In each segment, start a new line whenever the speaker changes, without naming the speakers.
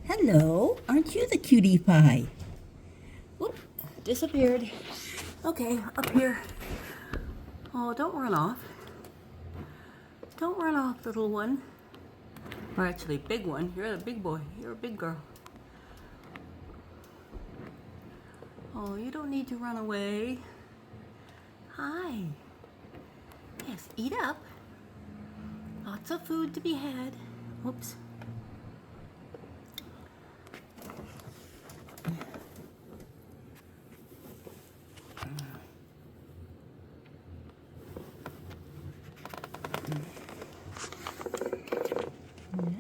Hello, aren't you the cutie pie? Whoop, disappeared. Okay, up here. Oh, don't run off. Don't run off, little one. Or actually, big one. You're a big boy. You're a big girl. Oh, you don't need to run away. Hi. Yes, eat up. Lots of food to be had. Whoops.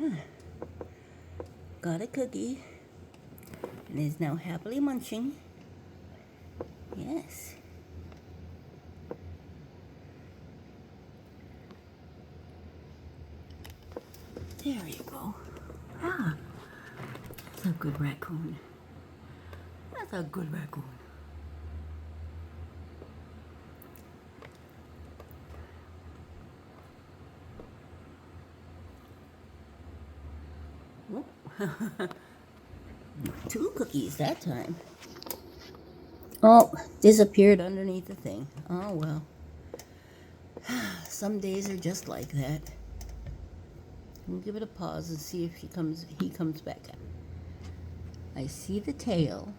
Yeah. Got a cookie and is now happily munching. Yes. There you go. Ah, that's a good raccoon. That's a good raccoon. Oh. Two cookies that time. Oh, disappeared underneath the thing. Oh well. Some days are just like that. We'll give it a pause and see if he comes back up. I see the tail,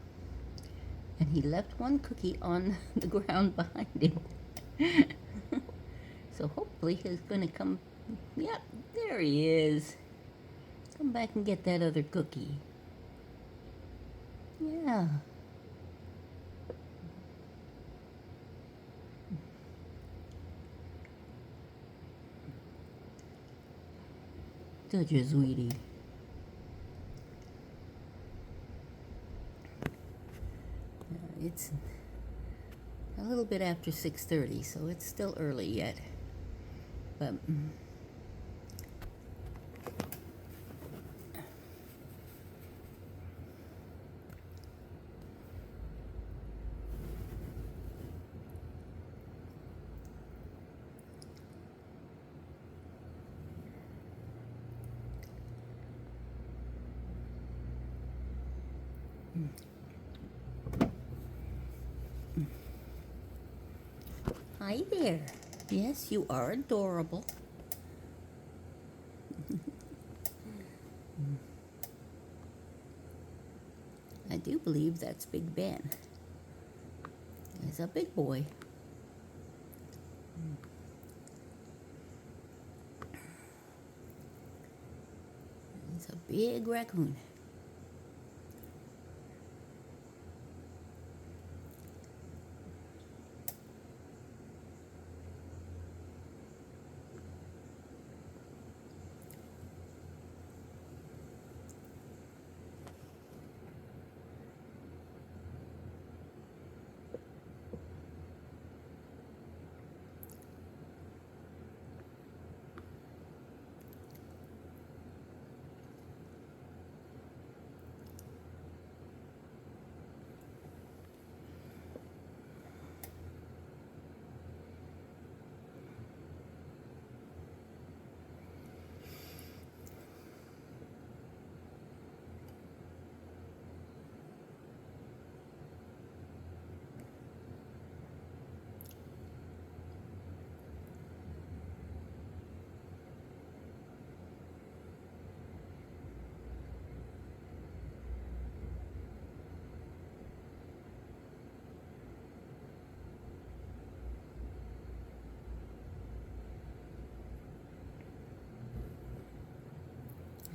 and he left one cookie on the ground behind him. So hopefully he's gonna come. Yep, there he is. Come back and get that other cookie. Yeah. Such a sweetie. It's a little bit after 6:30, so it's still early yet. But hi there. Yes, you are adorable. I do believe that's Big Ben. He's a big boy. He's a big raccoon.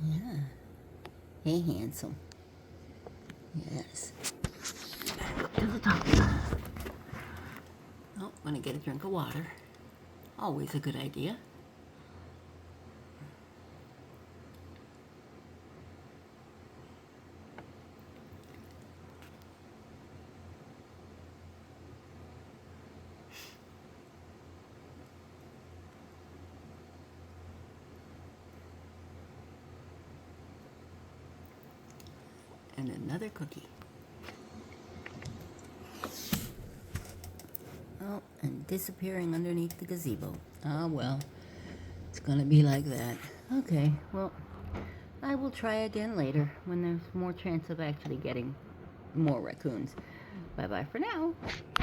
Yeah. Hey, handsome. Yes. Back to the top. Oh, want to get a drink of water. Always a good idea. And another cookie. Oh, and disappearing underneath the gazebo. Ah, well, it's gonna be like that. Okay, well, I I will try again later when there's more chance of actually getting more raccoons. Bye-bye for now.